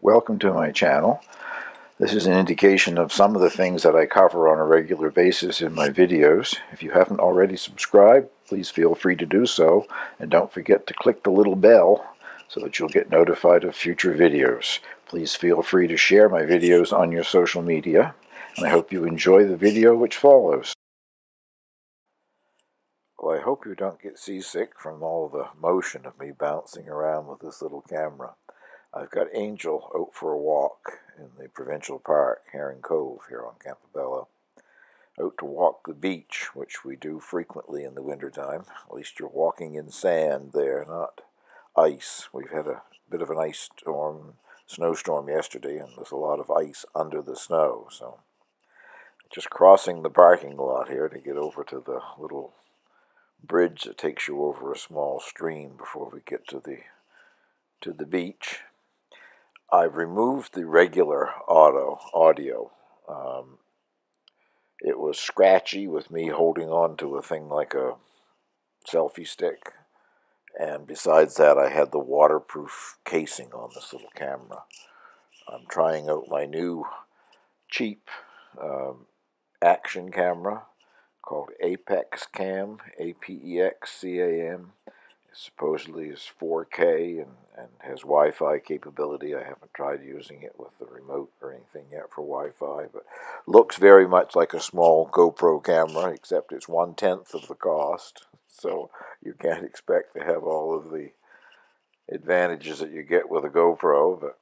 Welcome to my channel. This is an indication of some of the things that I cover on a regular basis in my videos. If you haven't already subscribed, please feel free to do so, and don't forget to click the little bell so that you'll get notified of future videos. Please feel free to share my videos on your social media, and I hope you enjoy the video which follows. Well, I hope you don't get seasick from all the motion of me bouncing around with this little camera. I've got Angel out for a walk in the provincial park, Herring Cove, here on Campobello. Out to walk the beach, which we do frequently in the wintertime. At least you're walking in sand there, not ice. We've had a bit of an ice storm, snowstorm yesterday, and there's a lot of ice under the snow. So just crossing the parking lot here to get over to the little bridge that takes you over a small stream before we get to the beach. I've removed the regular audio. It was scratchy with me holding on to a thing like a selfie stick, and besides that I had the waterproof casing on this little camera. I'm trying out my new cheap action camera called Apexcam, Apexcam. It supposedly is 4K and has Wi-Fi capability. I haven't tried using it with the remote or anything yet for Wi-Fi, but looks very much like a small GoPro camera, except it's 1/10 of the cost. So you can't expect to have all of the advantages that you get with a GoPro, but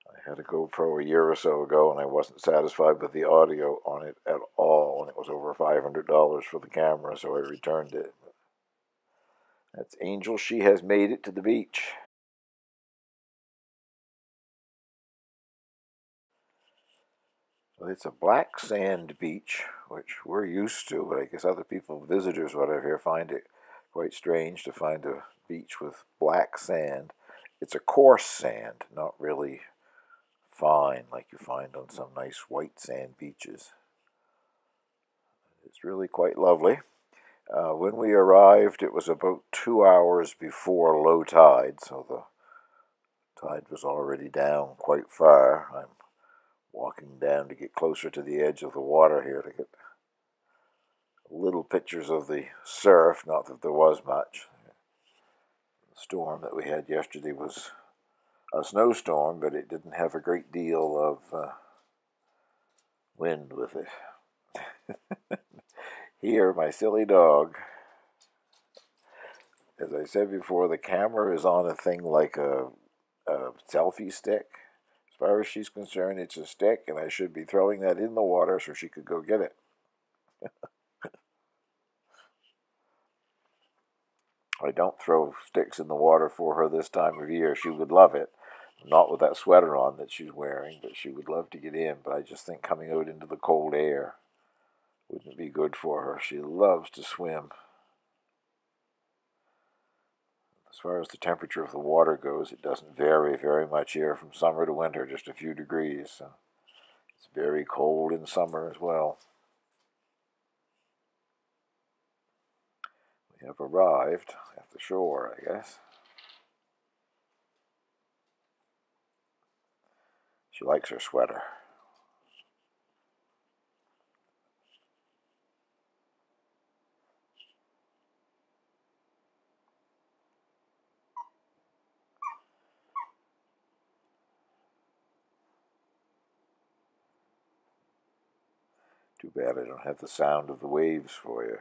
I had a GoPro a year or so ago, and I wasn't satisfied with the audio on it at all, and it was over $500 for the camera, so I returned it. That's Angel. She has made it to the beach. Well, it's a black sand beach, which we're used to, but I guess other people, visitors, whatever, here find it quite strange to find a beach with black sand. It's a coarse sand, not really fine like you find on some nice white sand beaches. It's really quite lovely. When we arrived, it was about 2 hours before low tide, so the tide was already down quite far. I'm walking down to get closer to the edge of the water here to get little pictures of the surf, not that there was much. The storm that we had yesterday was a snowstorm, but it didn't have a great deal of wind with it. Here, my silly dog. As I said before, the camera is on a thing like a selfie stick. As far as she's concerned, it's a stick, and I should be throwing that in the water so she could go get it. I don't throw sticks in the water for her this time of year. She would love it. Not with that sweater on that she's wearing, but she would love to get in. But I just think coming out into the cold air wouldn't be good for her. She loves to swim. As far as the temperature of the water goes, it doesn't vary very much here from summer to winter, just a few degrees. So it's very cold in summer as well. We have arrived at the shore, I guess. She likes her sweater. Too bad I don't have the sound of the waves for you.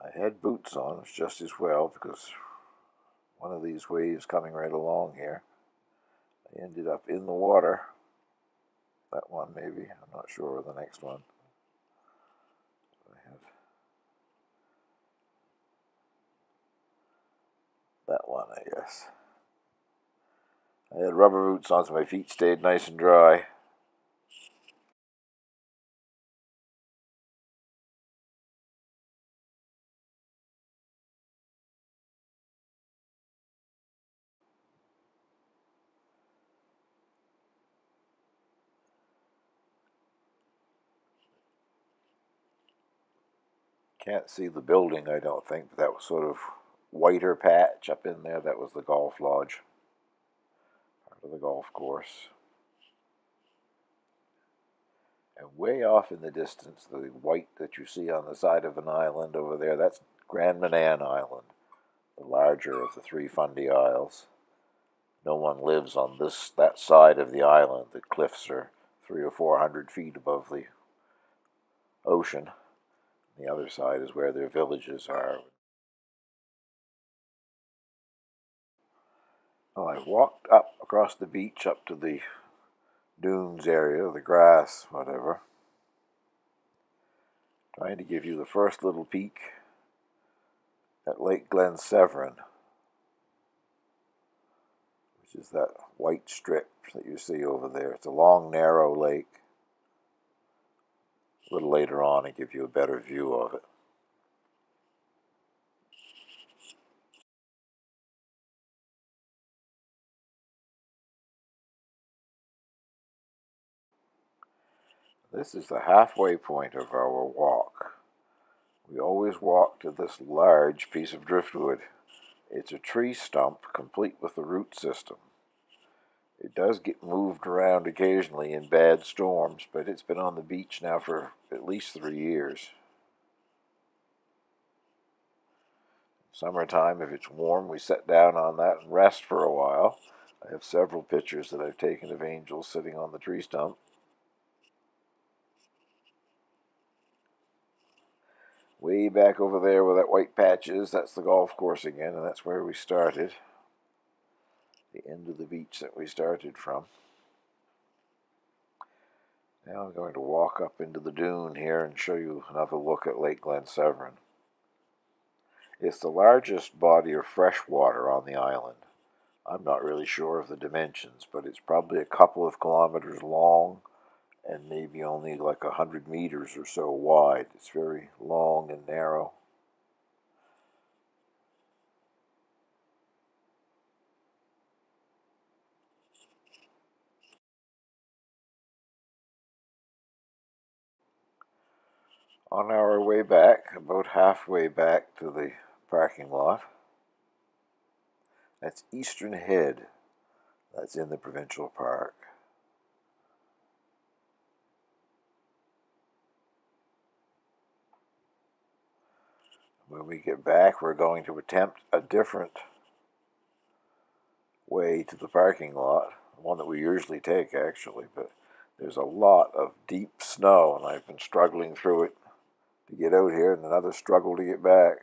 I had boots on just as well because one of these waves coming right along here, I ended up in the water. That one maybe, I'm not sure of the next one. I have that one, I guess. I had rubber boots on so my feet stayed nice and dry. Can't see the building, I don't think, but that was sort of whiter patch up in there. That was the golf lodge, part of the golf course. And way off in the distance, the white that you see on the side of an island over there, that's Grand Manan Island, the larger of the three Fundy Isles. No one lives on that side of the island. The cliffs are 300 or 400 feet above the ocean. The other side is where their villages are. Well, I walked up across the beach up to the dunes area, the grass, whatever, trying to give you the first little peek at Lake Glen Severn, which is that white strip that you see over there. It's a long, narrow lake. A little later on, I give you a better view of it. This is the halfway point of our walk. We always walk to this large piece of driftwood. It's a tree stump complete with the root system. It does get moved around occasionally in bad storms, but it's been on the beach now for at least 3 years. Summertime, if it's warm, we sit down on that and rest for a while. I have several pictures that I've taken of angels sitting on the tree stump. Way back over there where that white patch is, that's the golf course again, and that's where we started. The end of the beach that we started from. Now I'm going to walk up into the dune here and show you another look at Lake Glen Severn. It's the largest body of fresh water on the island. I'm not really sure of the dimensions, but it's probably a couple of kilometers long and maybe only like 100 meters or so wide. It's very long and narrow. On our way back, about halfway back to the parking lot, that's Eastern Head. That's in the provincial park. When we get back, we're going to attempt a different way to the parking lot, one that we usually take actually, but there's a lot of deep snow and I've been struggling through it to get out here and another struggle to get back.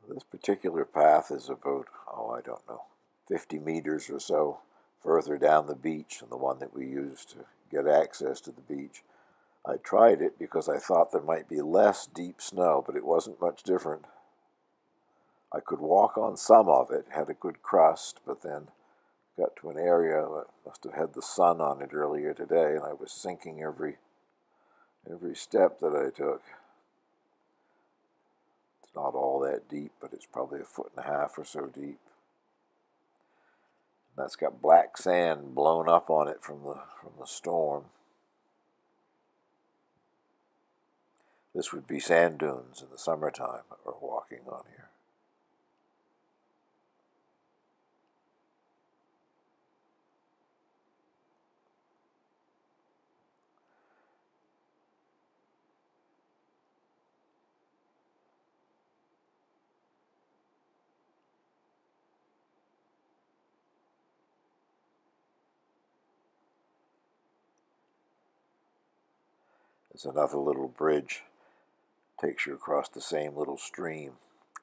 This particular path is about, I don't know, 50 meters or so further down the beach than the one that we used to get access to the beach. I tried it because I thought there might be less deep snow, but it wasn't much different. I could walk on some of it, had a good crust, but then got to an area that must have had the sun on it earlier today, and I was sinking every step that I took. It's not all that deep, but it's probably 1.5 feet or so deep. And that's got black sand blown up on it from the storm. This would be sand dunes in the summertime that we're walking on here. There's another little bridge, takes you across the same little stream.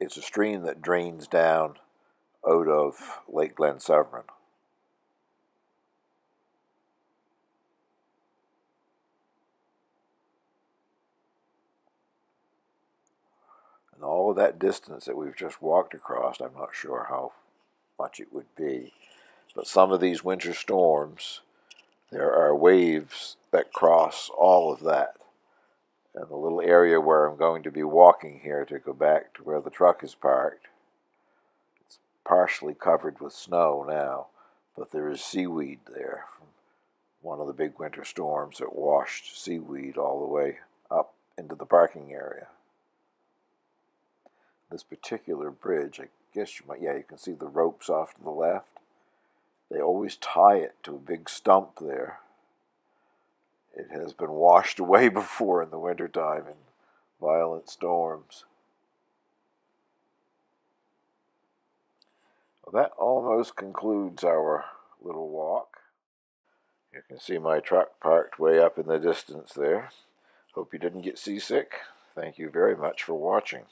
It's a stream that drains down out of Lake Glen Severn. And all of that distance that we've just walked across, I'm not sure how much it would be, but some of these winter storms, there are waves that cross all of that. And the little area where I'm going to be walking here to go back to where the truck is parked, it's partially covered with snow now, but there is seaweed there from one of the big winter storms that washed seaweed all the way up into the parking area. This particular bridge, I guess you might, yeah, you can see the ropes off to the left. They always tie it to a big stump there. It has been washed away before in the wintertime in violent storms. Well, that almost concludes our little walk. You can see my truck parked way up in the distance there. Hope you didn't get seasick. Thank you very much for watching.